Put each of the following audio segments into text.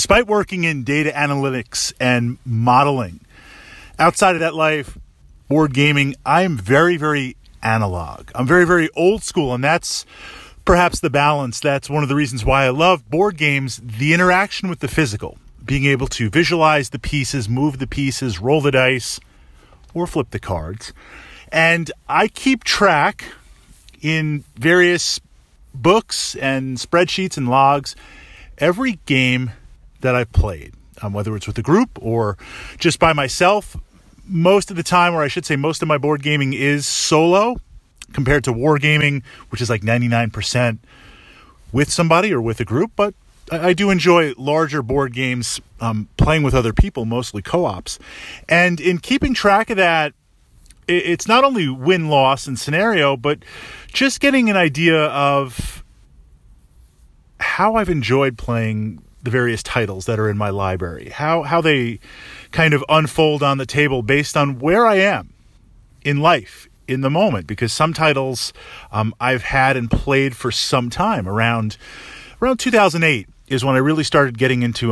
Despite working in data analytics and modeling, outside of that life, board gaming, I am very, very analog. I'm very, very old school, and that's perhaps the balance. That's one of the reasons why I love board games, the interaction with the physical, being able to visualize the pieces, move the pieces, roll the dice, or flip the cards. And I keep track in various books and spreadsheets and logs every game that I've played, whether it's with a group or just by myself. Most of the time, or I should say most of my board gaming is solo compared to wargaming, which is like 99% with somebody or with a group. But I do enjoy larger board games, playing with other people, mostly co-ops. And in keeping track of that, it's not only win-loss and scenario, but just getting an idea of how I've enjoyed playing the various titles that are in my library, how they kind of unfold on the table based on where I am in life, in the moment, because some titles I've had and played for some time. Around 2008 is when I really started getting into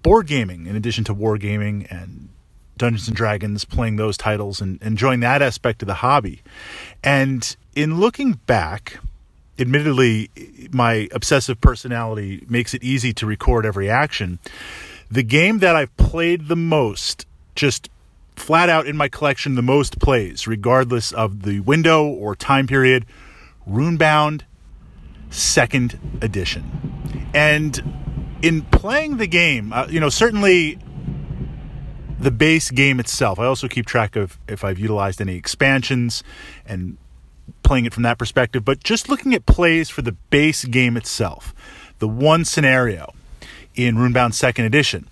board gaming, in addition to wargaming and Dungeons and Dragons, playing those titles and enjoying that aspect of the hobby. And in looking back, admittedly, my obsessive personality makes it easy to record every action. The game that I've played the most, just flat out in my collection, the most plays, regardless of the window or time period, Runebound 2nd Edition. And in playing the game, certainly the base game itself, I also keep track of if I've utilized any expansions and playing it from that perspective, but just looking at plays for the base game itself, the one scenario in Runebound 2nd Edition,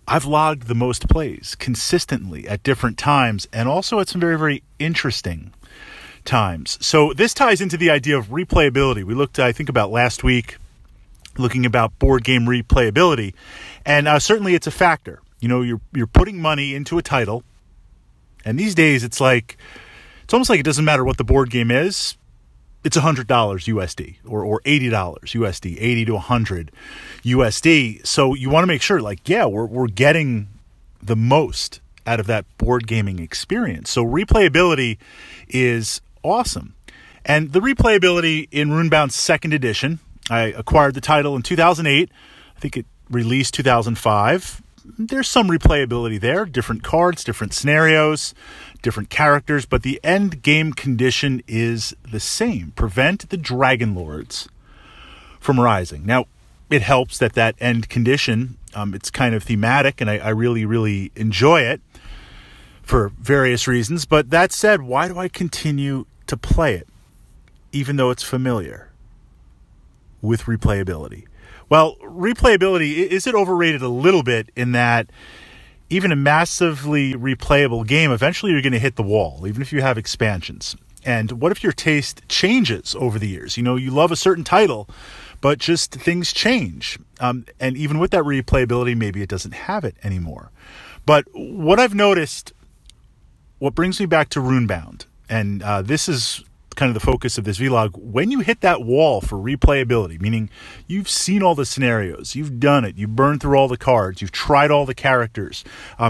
I've logged the most plays consistently at different times, and also at some very, very interesting times. So this ties into the idea of replayability. We looked, I think, about last week, looking about board game replayability, and certainly it's a factor. You're putting money into a title, and these days it's almost like it doesn't matter what the board game is. It's $100 USD or $80 USD, 80 to 100 USD. So you want to make sure, we're getting the most out of that board gaming experience. So replayability is awesome. And the replayability in Runebound 2nd Edition, I acquired the title in 2008. I think it released 2005. There's some replayability there, different cards, different scenarios, different characters, but the end game condition is the same. Prevent the Dragon Lords from rising. Now, it helps that end condition, it's kind of thematic, and I really, really enjoy it for various reasons. But that said, why do I continue to play it, even though it's familiar with replayability? Well, replayability, is it overrated a little bit in that even a massively replayable game, eventually you're going to hit the wall, even if you have expansions. And what if your taste changes over the years? You love a certain title, but just things change. And even with that replayability, maybe it doesn't have it anymore. But what I've noticed, what brings me back to Runebound, and this is kind of the focus of this vlog, when you hit that wall for replayability, meaning you've seen all the scenarios, you've done it, you've burned through all the cards, you've tried all the characters,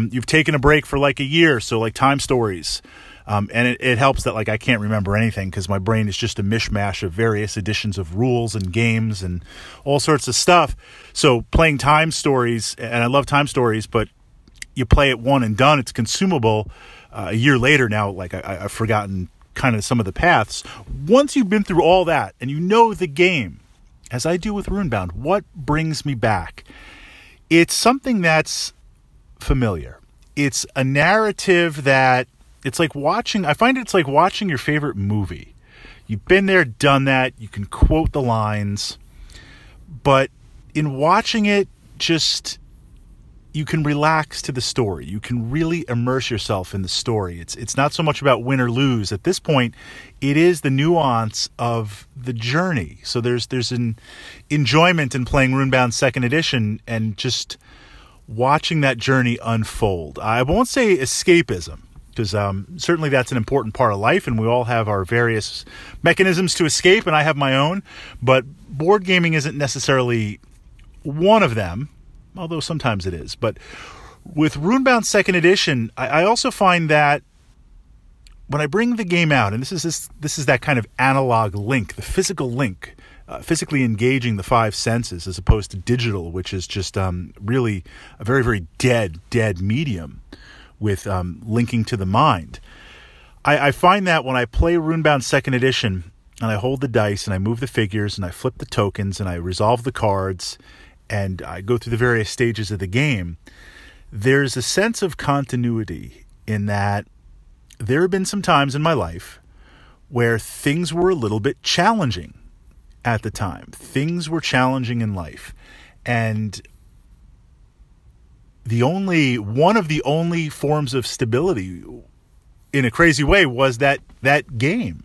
you've taken a break for like a year, so like time stories, and it helps that I can't remember anything because my brain is just a mishmash of various editions of rules and games and all sorts of stuff. So playing time stories, and I love time stories, but you play it one and done, it's consumable. A year later now, I've forgotten kind of some of the paths. Once you've been through all that and you know the game, as I do with Runebound, what brings me back? It's something that's familiar. It's a narrative that it's like watching, I find it's like watching your favorite movie. You've been there, done that, you can quote the lines, but in watching it, you can relax to the story. You can really immerse yourself in the story. It's not so much about win or lose. At this point, it is the nuance of the journey. So there's an enjoyment in playing Runebound 2nd Edition and just watching that journey unfold. I won't say escapism, because certainly that's an important part of life, and we all have our various mechanisms to escape, and I have my own. But board gaming isn't necessarily one of them, although sometimes it is. But with Runebound 2nd Edition, I also find that when I bring the game out, and this is that kind of analog link, the physical link, physically engaging the five senses as opposed to digital, which is just really a very, very dead medium with linking to the mind. I find that when I play Runebound 2nd Edition and I hold the dice and I move the figures and I flip the tokens and I resolve the cards and I go through the various stages of the game, there's a sense of continuity in that there have been some times in my life where things were a little bit challenging at the time. Things were challenging in life. And one of the only forms of stability in a crazy way was that game.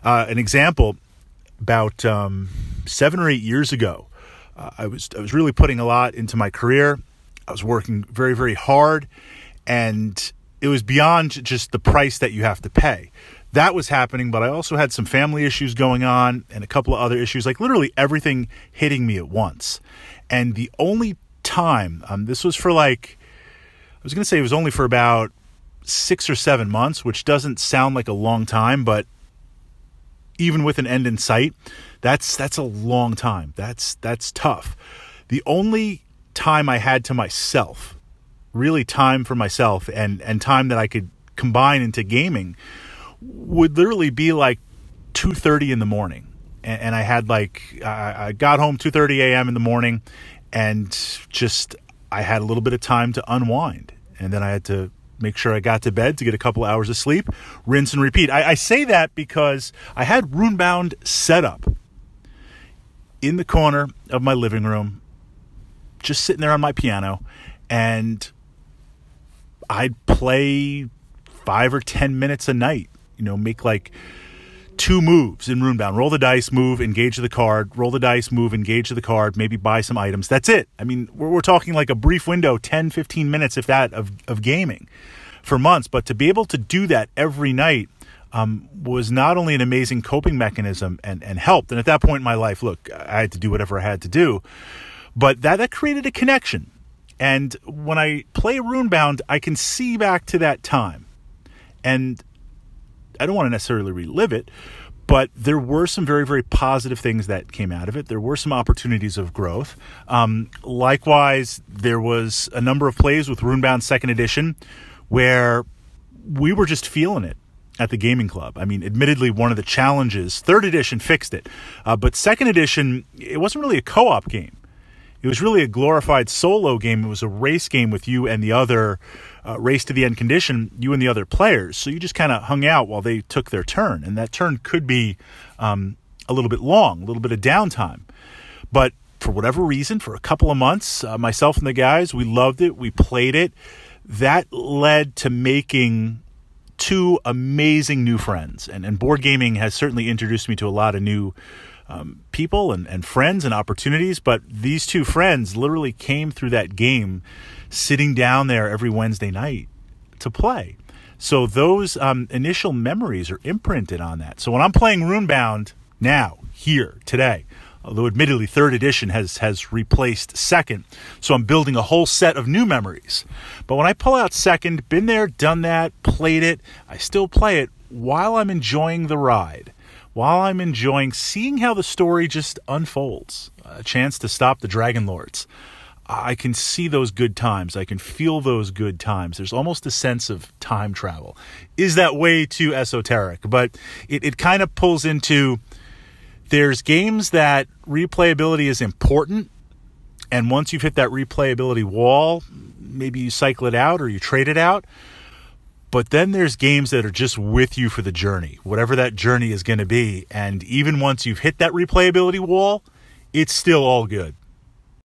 An example, about 7 or 8 years ago, I was really putting a lot into my career. I was working very, very hard, and it was beyond just the price that you have to pay. That was happening, but I also had some family issues going on and a couple of other issues, like literally everything hitting me at once. And the only time, this was for I was going to say it was only for about 6 or 7 months, which doesn't sound like a long time, but even with an end in sight, that's a long time. That's tough. The only time I had to myself, really time for myself and time that I could combine into gaming, would literally be like 2:30 in the morning. And I had I got home 2:30 a.m. in the morning, and just I had a little bit of time to unwind. And then I had to make sure I got to bed to get a couple hours of sleep, rinse and repeat. I say that because I had Runebound set up in the corner of my living room, just sitting there on my piano, and I'd play 5 or 10 minutes a night, make 2 moves in Runebound. Roll the dice, move, engage the card. Roll the dice, move, engage the card. Maybe buy some items. That's it. I mean, we're talking like a brief window, 10, 15 minutes, if that, of gaming for months. But to be able to do that every night was not only an amazing coping mechanism and helped. And at that point in my life, look, I had to do whatever I had to do. But that created a connection. And when I play Runebound, I can see back to that time. And I don't want to necessarily relive it, but there were some very, very positive things that came out of it. There were some opportunities of growth. Likewise, there was a number of plays with Runebound 2nd Edition where we were just feeling it at the gaming club. I mean, admittedly, one of the challenges, 3rd Edition fixed it, but 2nd Edition, it wasn't really a co-op game. It was really a glorified solo game. It was a race game with you and the other race to the end condition, you and the other players. So you just kind of hung out while they took their turn. And that turn could be a little bit long, a little bit of downtime. But for whatever reason, for a couple of months, myself and the guys, we loved it. We played it. That led to making 2 amazing new friends. And board gaming has certainly introduced me to a lot of new people and friends and opportunities, but these 2 friends literally came through that game sitting down there every Wednesday night to play. So those initial memories are imprinted on that. So when I'm playing Runebound now, here, today, although admittedly 3rd Edition has replaced 2nd, so I'm building a whole set of new memories. But when I pull out 2nd, been there, done that, played it, I still play it while I'm enjoying the ride. While I'm enjoying seeing how the story just unfolds, a chance to stop the Dragon Lords. I can see those good times. I can feel those good times. There's almost a sense of time travel. Is that way too esoteric? But it kind of pulls into, there's games that replayability is important, and once you've hit that replayability wall, maybe you cycle it out or you trade it out. But then there's games that are just with you for the journey, whatever that journey is going to be. And even once you've hit that replayability wall, it's still all good.